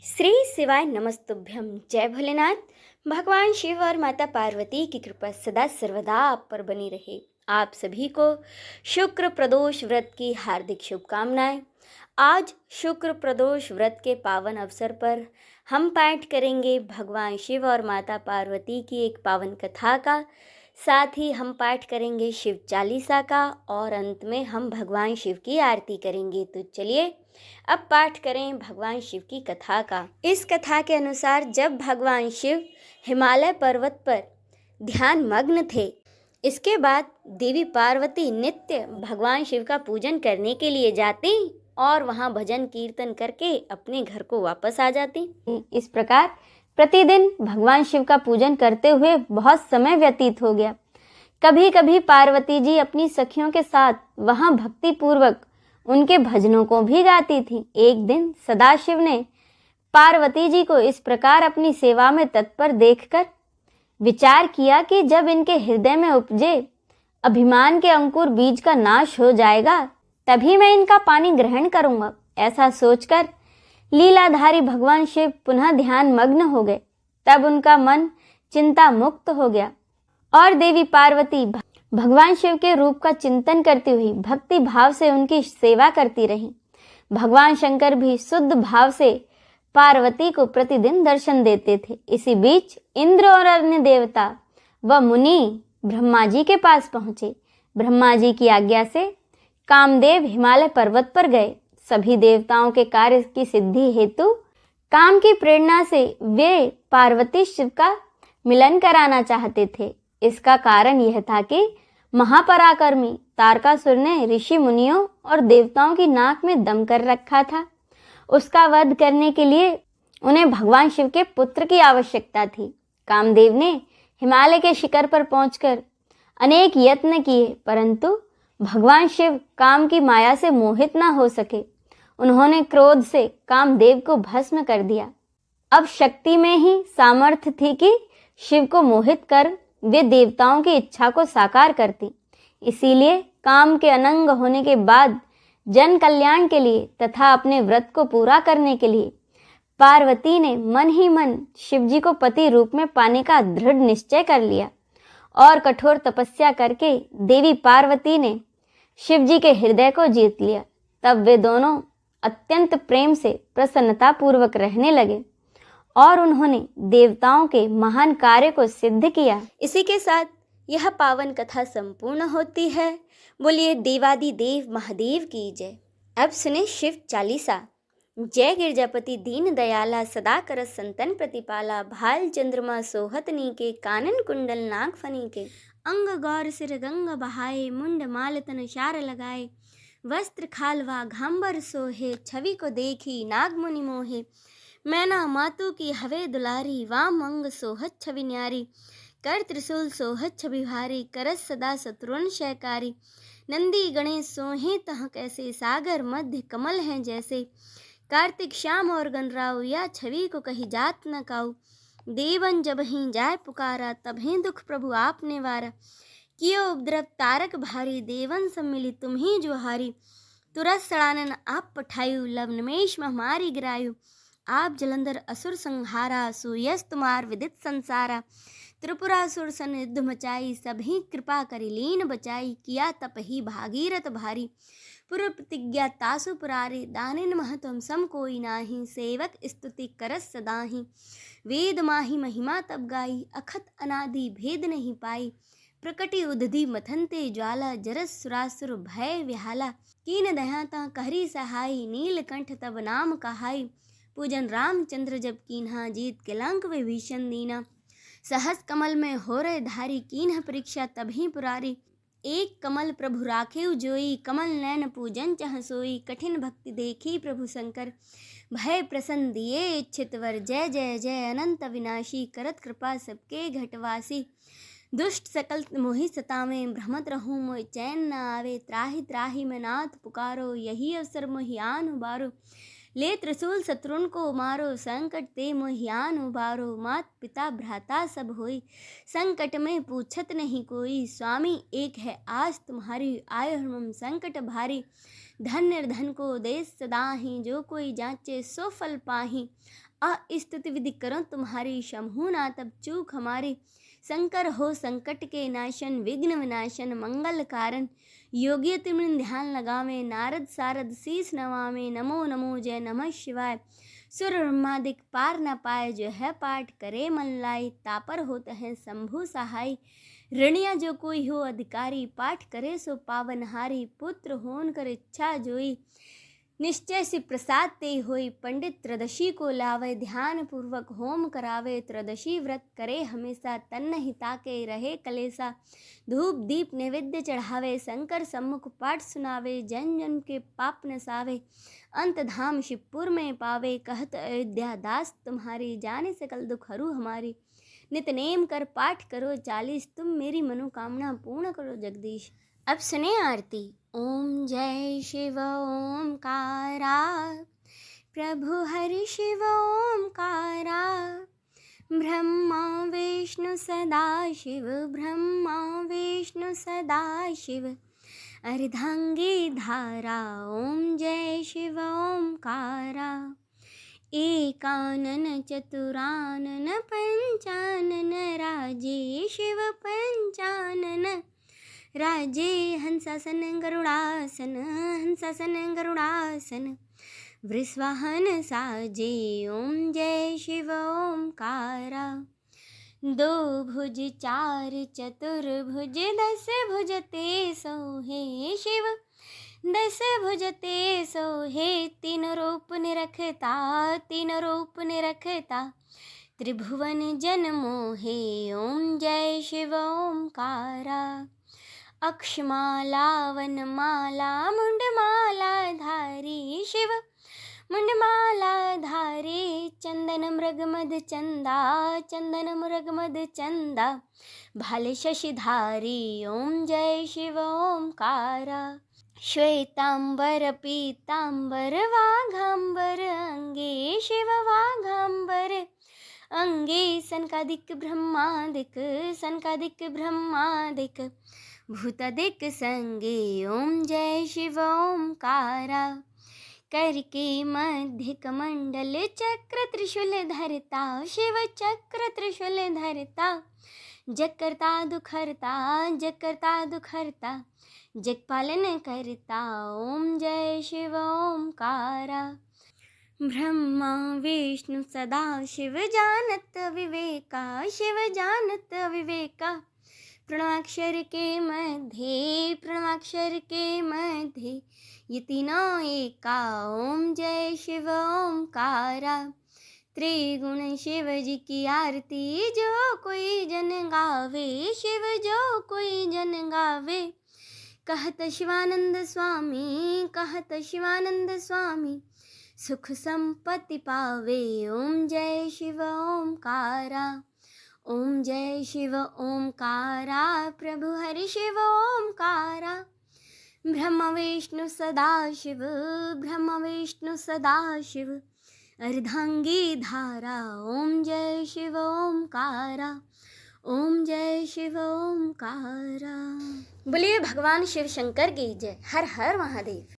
श्री शिवाय नमस्तुभ्यम। जय भोलेनाथ। भगवान शिव और माता पार्वती की कृपा सदा सर्वदा आप पर बनी रहे। आप सभी को शुक्र प्रदोष व्रत की हार्दिक शुभकामनाएं। आज शुक्र प्रदोष व्रत के पावन अवसर पर हम पाठ करेंगे भगवान शिव और माता पार्वती की एक पावन कथा का। साथ ही हम पाठ करेंगे शिव चालीसा का और अंत में हम भगवान शिव की आरती करेंगे। तो चलिए अब पाठ करें भगवान शिव की कथा का। इस कथा के अनुसार जब भगवान शिव हिमालय पर्वत पर ध्यान मग्न थे, इसके बाद देवी पार्वती नित्य भगवान शिव का पूजन करने के लिए जाती और वहां भजन कीर्तन करके अपने घर को वापस आ जाती। इस प्रकार प्रतिदिन भगवान शिव का पूजन करते हुए बहुत समय व्यतीत हो गया। कभी कभी पार्वती जी अपनी सखियों के साथ वहां भक्ति पूर्वक उनके भजनों को भी गाती थी। एक दिन सदाशिव ने पार्वती जी को इस प्रकार अपनी सेवा में तत्पर देखकर विचार किया कि जब इनके हृदय में उपजे अभिमान के अंकुर बीज का नाश हो जाएगा, तभी मैं इनका पानी ग्रहण करूंगा। ऐसा सोचकर लीलाधारी भगवान शिव पुनः ध्यान मग्न हो गए। तब उनका मन चिंता मुक्त हो गया और देवी पार्वती भगवान शिव के रूप का चिंतन करती हुई भक्ति भाव से उनकी सेवा करती रहीं। भगवान शंकर भी शुद्ध भाव से पार्वती को प्रतिदिन दर्शन देते थे। इसी बीच इंद्र और अन्य देवता व मुनि ब्रह्मा जी के पास पहुंचे। ब्रह्मा जी की आज्ञा से कामदेव हिमालय पर्वत पर गए। सभी देवताओं के कार्य की सिद्धि हेतु काम की प्रेरणा से वे पार्वती शिव का मिलन कराना चाहते थे। इसका कारण यह था कि महापराक्रमी तारकासुर ने ऋषि मुनियों और देवताओं की नाक में दम कर रखा था। उसका वध करने के लिए उन्हें भगवान शिव के पुत्र की आवश्यकता थी। कामदेव ने हिमालय के शिखर पर पहुंचकर अनेक यत्न किए, परंतु भगवान शिव काम की माया से मोहित न हो सके। उन्होंने क्रोध से कामदेव को भस्म कर दिया। अब शक्ति में ही सामर्थ्य थी कि शिव को मोहित कर वे देवताओं की इच्छा को साकार करती। इसीलिए काम के अनंग होने के बाद जन कल्याण के लिए तथा अपने व्रत को पूरा करने के लिए पार्वती ने मन ही मन शिव जी को पति रूप में पाने का दृढ़ निश्चय कर लिया और कठोर तपस्या करके देवी पार्वती ने शिव जी के हृदय को जीत लिया। तब वे दोनों अत्यंत प्रेम से प्रसन्नता पूर्वक रहने लगे और उन्होंने देवताओं के महान कार्य को सिद्ध किया। इसी के साथ यह पावन कथा संपूर्ण होती है। बोलिए देवादिदेव महादेव की जय। अब सुने शिव चालीसा। जय गिरजापति दीन दयाला, सदा करत संतन प्रतिपाला, भाल चंद्रमा सोहत नीके, कानन कुंडल नाग फनी के, अंग गौर सिर गंग बहाए, मुंड माल तन शार लगाए, वस्त्र खालवा घाम्बर सोहे, छवि को देखी नाग मुनि मोहे, मैना मातु की हवे दुलारी, वाम अंग सोहत छवि न्यारी, कर त्रिशूल सोहत छवि भारी, करस सदा शत्रुन शयकारी, नंदी गणेश सोहे तह कैसे, सागर मध्य कमल हैं जैसे, कार्तिक श्याम और गणराव, या छवि को कही जात न काऊ, देवन जब ही जाय पुकारा, तब ही दुख प्रभु आपने वारा, कियो उपद्रव तारक भारी, देवन सम्मिली तुम ही जुहारी, तुरस सड़ानन आप पठायु, लवनमेश हमारी गिरायु, आप जलंधर असुर संहारा, सुयस तुम्हार विदित संसारा, त्रिपुरासुर सन युद्ध मचाई, सभी कृपा करी लीन बचाई, किया तप ही भागीरथ भारी, पूर्व प्रतिज्ञा तासु पुरारी, दानिन महतम सम कोई नाही, सेवक स्तुति करस सदाही, वेद माही महिमा तब गाई, अखत अनादि भेद नहीं पाई, प्रकटि उदधि मथनते ज्वाला, जरस सुरासुर भय विहाला, कीन दयाता कहरी सहाई, नीलकंठ तब नाम कहाई, पूजन रामचंद्र जब कीन्हा, जीत के लंक विभीषण दीना, सहस कमल में हो रहे धारी, कीन्ह परीक्षा तभी पुरारी, एक कमल प्रभु राखेउ जोई, कमल नयन पूजन चह सोई, कठिन भक्ति देखी प्रभु शंकर, भय प्रसन्न दिए इच्छित वर, जय जय जय अनंत विनाशी, करत कृपा सबके घटवासी, दुष्ट सकल मोहि सतावे, भ्रमत रहूं मोहि चैन न आवे, त्राहि त्राहि मैं नाथ पुकारो, यही अवसर मोहि आन उबारो, ले त्रिशूल शत्रुन को मारो, संकट ते मोहियान उबारो, मात पिता भ्राता सब होई, संकट में पूछत नहीं कोई, स्वामी एक है आज तुम्हारी, आयो हम संकट भारी, धन निर्धन को देश सदाहि, जो कोई जांचे सो फल पाहि। स्तुति विधि करो तुम्हारी, शंभु ना तब चूक हमारी। शंकर हो संकट के नाशन, विघ्न विनाशन मंगल कारण। योगी तिमिर ध्यान लगावे, नारद सारद शीस नवावे। नमो नमो जय नमः शिवाय। सुर ब्रह्मादिक पार न पाए, जो है पाठ करे मन लाई। तापर होता है शंभु सहाय, ऋणिया जो कोई हो अधिकारी। पाठ करे सो पावनहारी, पुत्र होन कर इच्छा जोई। निश्चय से प्रसाद ते होई, पंडित त्रदशी को लावे। ध्यान पूर्वक होम करावे, त्रदशी व्रत करे हमेशा। तन्न हिता के रहे कलेसा, धूप दीप नैवेद्य चढ़ावे। शंकर सम्मुख पाठ सुनावे, जन जन के पाप नसावे। अंत धाम शिवपुर में पावे, कहत अयोध्या दास तुम्हारी। जाने सकल दुख हरू हमारी, नित नेम कर पाठ करो 40। तुम मेरी मनोकामना पूर्ण करो जगदीश। अब सुने आरती। ओम जय शिव ओमकारा, प्रभु हरि शिव ओमकारा। ब्रह्मा विष्णु सदा शिव, ब्रह्मा विष्णु सदा शिव। अर्धांगी धारा, ओम जय शिव ओमकारा। एकानन चतुरानन पंचानन, राजे शिव पंचानन राजे। हंसासन गरुड़ासन, हंसासन गरुड़ासन। वृषवाहन साजे, ओम जय शिव ओमकारा। दो भुज चार चतुर्भुज, 10 भुज ते सोहे शिव। 10 भुज ते सोहे, 3 रूप निरखता, 3 रूप निरखता। त्रिभुवन जन मोहे, ओम जय शिव ओमकारा। अक्षमाला वनमाला, मुंडमाला धारी शिव। मुंडमाला धारी, चंदन मृगमद चंदा, चंदन मृगमद चंदा। भाले शशिधारी, ओम जय शिव ओमकारा। श्वेतांबर पीतांबर, वाघांबर अंगे शिव वाघांबर अंगे। सनकादिक ब्रह्मादिक, सनकादिक ब्रह्मादिक। भूतादिक संगे, ओम जय शिव ओमकारा। करके मध्य कमंडल, चक्र त्रिशूल धरता शिव। चक्र त्रिशूल धरता, जग करता दुखहरता, जग करता दुखहरता। जग पालन करता, ओम जय शिव ओमकारा। ब्रह्मा विष्णु सदा शिव, जानत विवेका शिव जानत विवेका। प्रणवाक्षर के मध्य, प्रणवाक्षर के मध्य। ये तीनों एका, ओम जय शिव ओमकारा। त्रिगुण शिव जी की आरती, जो कोई जन गावे शिव, जो कोई जन गावे। कहत शिवानंद स्वामी, कहत शिवानंद स्वामी। सुख संपत्ति पावे, ओम जय शिव ओमकारा। ओम जय शिव ओमकारा, प्रभु हरि शिव ओमकारा। ब्रह्म विष्णु सदा शिव, ब्रह्म विष्णु सदा शिव। अर्धांगी धारा, ओम जय शिव ओमकारा। ओम जय शिव ओमकारा। बोलिए भगवान शिव शंकर की जय। हर हर महादेव।